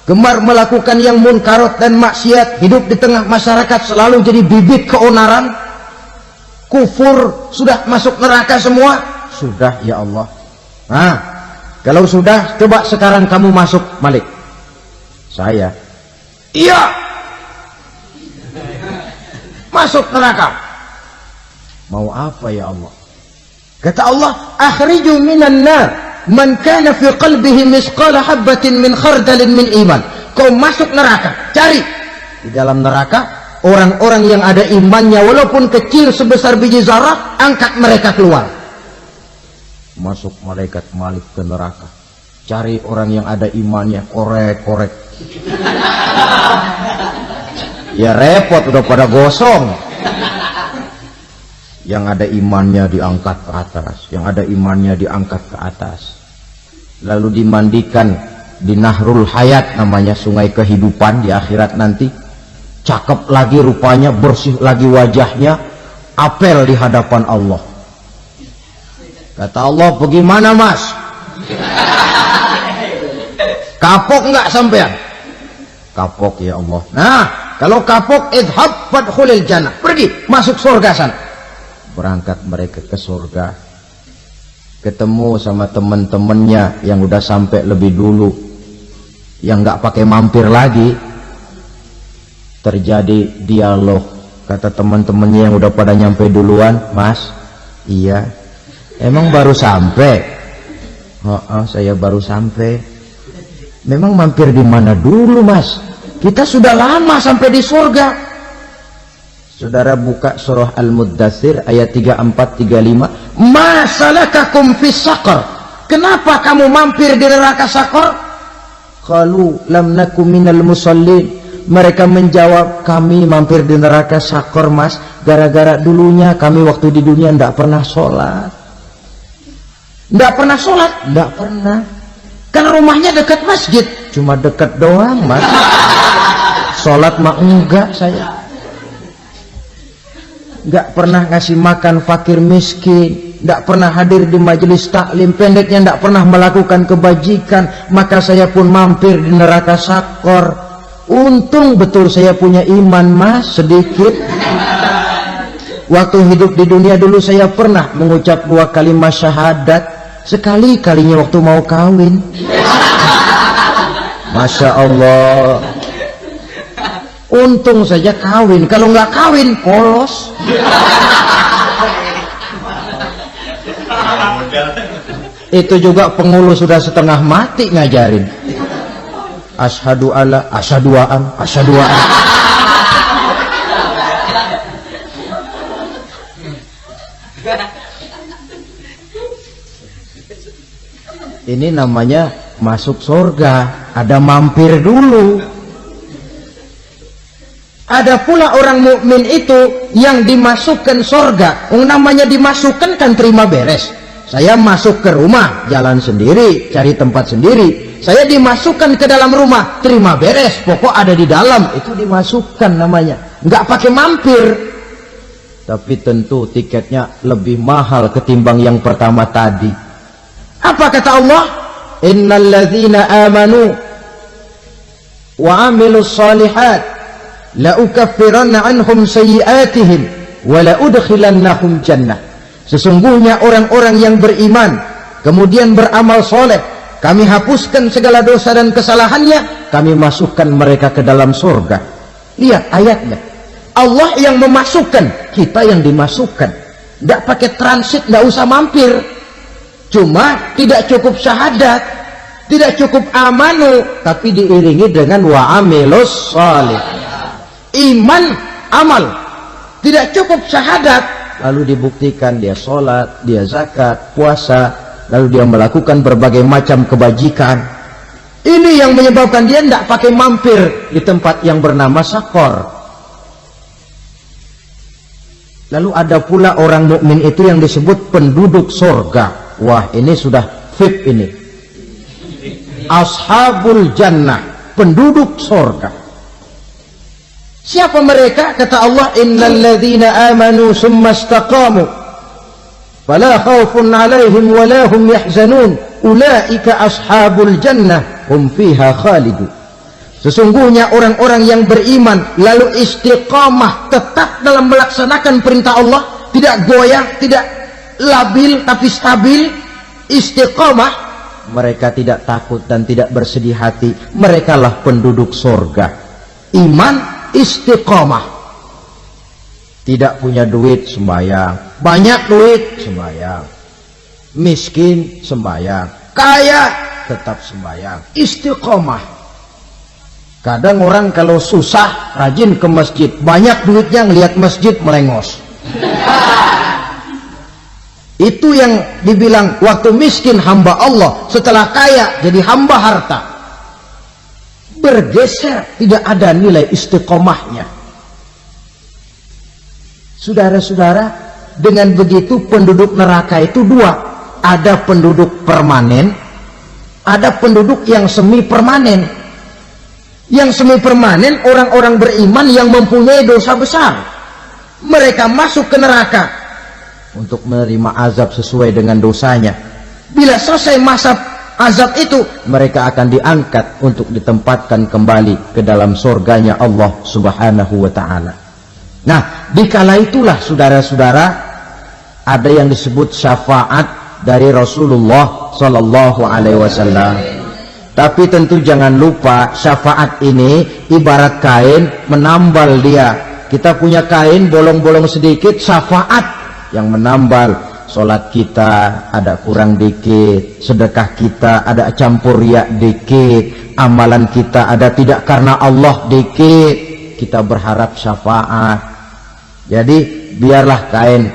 gemar melakukan yang munkarat dan maksiat, hidup di tengah masyarakat selalu jadi bibit keonaran, kufur, sudah masuk neraka semua. Sudah ya Allah. Nah, kalau sudah, coba sekarang kamu masuk, Malik. Saya, iya, masuk neraka. Mau apa ya Allah? Kata Allah, akhriju minan nar man kana fi qalbihi misqala habatin min khardalin min iman. Kau masuk neraka, cari di dalam neraka orang-orang yang ada imannya walaupun kecil sebesar biji zarah, angkat mereka keluar. Masuk malaikat Malik ke neraka. Cari orang yang ada imannya, korek-korek. Ya repot, udah pada gosong. Yang ada imannya diangkat ke atas, yang ada imannya diangkat ke atas. Lalu dimandikan di Nahrul Hayat, namanya sungai kehidupan di akhirat nanti. Cakep lagi rupanya, bersih lagi wajahnya, apel di hadapan Allah. Kata Allah, bagaimana mas? Kapok nggak sampean? Kapok ya Allah. Nah, kalau kapok, idhab fadkhulil jannah, pergi masuk surga sana. Berangkat mereka ke surga, ketemu sama teman-temannya yang udah sampai lebih dulu, yang nggak pakai mampir lagi. Terjadi dialog. Kata teman-temannya yang udah pada nyampe duluan, mas, iya, emang baru sampai? Oh, saya baru sampai. Memang mampir di mana dulu mas? Kita sudah lama sampai di surga. Saudara buka surah Al-Muddatsir ayat 34-35. Ma salakakum fis saqar? Kenapa kamu mampir di neraka Saqar? Qalu lam nakum minal musallin. Mereka menjawab, kami mampir di neraka Saqar mas, gara-gara dulunya kami waktu di dunia tidak pernah sholat. Tidak pernah sholat? Tidak pernah. Kan rumahnya dekat masjid, cuma dekat doang mas. Sholat mah enggak saya. Enggak pernah ngasih makan fakir miskin, enggak pernah hadir di majelis taklim, pendeknya enggak pernah melakukan kebajikan. Maka saya pun mampir di neraka Saqar. Untung betul saya punya iman mas, sedikit. Waktu hidup di dunia dulu saya pernah mengucap 2 kalimat syahadat. Sekali-kalinya waktu mau kawin. Masya Allah. Untung saja kawin, kalau nggak kawin polos. Itu juga pengulu sudah setengah mati ngajarin. Asyhadu alla, asyaduaan, asyaduaan. Ini namanya masuk surga, ada mampir dulu. Ada pula orang mukmin itu yang dimasukkan surga. Namanya dimasukkan kan terima beres. Saya masuk ke rumah, jalan sendiri, cari tempat sendiri. Saya dimasukkan ke dalam rumah, terima beres, pokok ada di dalam, itu dimasukkan namanya. Nggak pakai mampir. Tapi tentu tiketnya lebih mahal ketimbang yang pertama tadi. Apa kata Allah? Innal ladzina amanu wa amilus shalihat la ukaffiranna anhum sayyi'atihim wa la udkhilannahum jannah. Sesungguhnya orang-orang yang beriman kemudian beramal soleh, kami hapuskan segala dosa dan kesalahannya, kami masukkan mereka ke dalam surga. Lihat ayatnya, Allah yang memasukkan, kita yang dimasukkan. Tidak pakai transit, tidak usah mampir. Cuma tidak cukup syahadat, tidak cukup amanu, tapi diiringi dengan wa amilus shalih. Iman, amal. Tidak cukup syahadat, lalu dibuktikan dia sholat, dia zakat, puasa, lalu dia melakukan berbagai macam kebajikan. Ini yang menyebabkan dia tidak pakai mampir di tempat yang bernama Saqar. Lalu ada pula orang mukmin itu yang disebut penduduk surga. Wah, ini sudah VIP ini. Ashabul jannah, penduduk surga. Siapa mereka? Kata Allah, innal ladzina amanu summa istaqamu fala khaufun 'alaihim wa la hum yahzanun ulaika ashabul jannah hum fiha khalidun. Sesungguhnya orang-orang yang beriman lalu istiqamah, tetap dalam melaksanakan perintah Allah, tidak goyah, tidak labil tapi stabil, istiqamah, mereka tidak takut dan tidak bersedih hati. Merekalah penduduk surga. Iman, istiqamah. Tidak punya duit sembahyang, banyak duit sembahyang, miskin sembahyang, kaya tetap sembahyang, istiqamah. Kadang orang kalau susah rajin ke masjid, banyak duitnya ngelihat masjid melengos. Itu yang dibilang waktu miskin hamba Allah, setelah kaya jadi hamba harta. Bergeser, tidak ada nilai istiqomahnya. Saudara-saudara, dengan begitu penduduk neraka itu dua. Ada penduduk permanen, ada penduduk yang semi permanen. Yang semi permanen orang-orang beriman yang mempunyai dosa besar. Mereka masuk ke neraka untuk menerima azab sesuai dengan dosanya. Bila selesai masa azab itu, mereka akan diangkat untuk ditempatkan kembali ke dalam surganya Allah Subhanahu wa ta'ala. Nah, dikala itulah saudara-saudara, ada yang disebut syafaat dari Rasulullah Sallallahu Alaihi Wasallam. Tapi tentu jangan lupa, syafaat ini ibarat kain menambal dia. Kita punya kain bolong-bolong sedikit, syafaat yang menambal. Sholat kita ada kurang dikit, sedekah kita ada campur riak dikit, amalan kita ada tidak karena Allah dikit, kita berharap syafaat. Jadi biarlah kain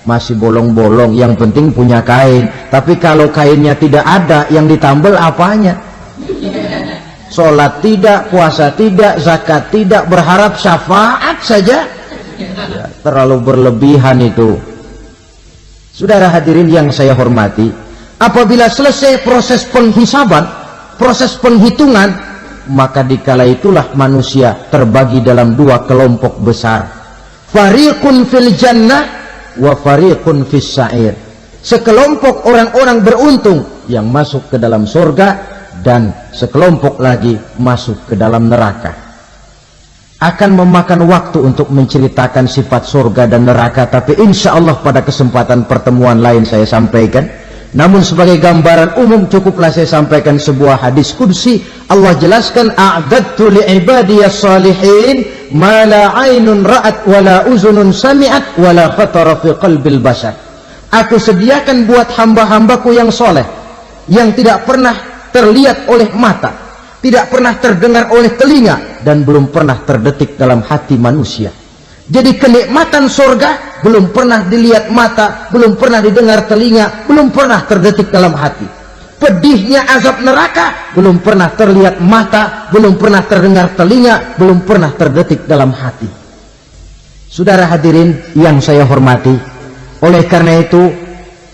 masih bolong-bolong, yang penting punya kain. Tapi kalau kainnya tidak ada, yang ditambal apanya? Sholat tidak, puasa tidak, zakat tidak, berharap syafaat saja, ya, terlalu berlebihan itu. Saudara hadirin yang saya hormati, apabila selesai proses penghisaban, proses penghitungan, maka dikala itulah manusia terbagi dalam dua kelompok besar. Fariqun fil jannah wa fariqun fis sa'ir. Sekelompok orang-orang beruntung yang masuk ke dalam surga, dan sekelompok lagi masuk ke dalam neraka. Akan memakan waktu untuk menceritakan sifat surga dan neraka, tapi insya Allah pada kesempatan pertemuan lain saya sampaikan. Namun sebagai gambaran umum cukuplah saya sampaikan sebuah hadis qudsi. Allah jelaskan, a'dadtu li'ibadiyas salihin ma la aynun ra'at wa la uzunun sami'at wa la khatara fi qalbil bashar. Aku sediakan buat hamba-hambaku yang soleh, yang tidak pernah terlihat oleh mata, tidak pernah terdengar oleh telinga, dan belum pernah terdetik dalam hati manusia. Jadi kenikmatan surga belum pernah dilihat mata, belum pernah didengar telinga, belum pernah terdetik dalam hati. Pedihnya azab neraka belum pernah terlihat mata, belum pernah terdengar telinga, belum pernah terdetik dalam hati. Saudara hadirin yang saya hormati, oleh karena itu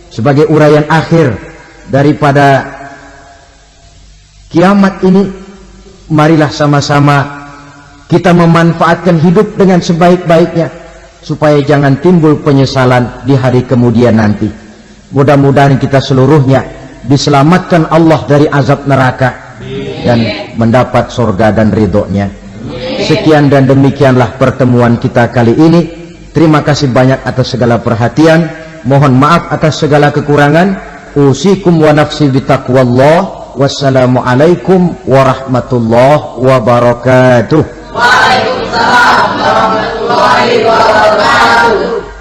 sebagai uraian akhir daripada kiamat ini, marilah sama-sama kita memanfaatkan hidup dengan sebaik-baiknya, supaya jangan timbul penyesalan di hari kemudian nanti. Mudah-mudahan kita seluruhnya diselamatkan Allah dari azab neraka dan mendapat surga dan ridhonya. Sekian dan demikianlah pertemuan kita kali ini. Terima kasih banyak atas segala perhatian. Mohon maaf atas segala kekurangan. Usikum wa nafsi bitaqwallah. Wassalamualaikum warahmatullahi wabarakatuh. Waalaikumsalam warahmatullahi wabarakatuh.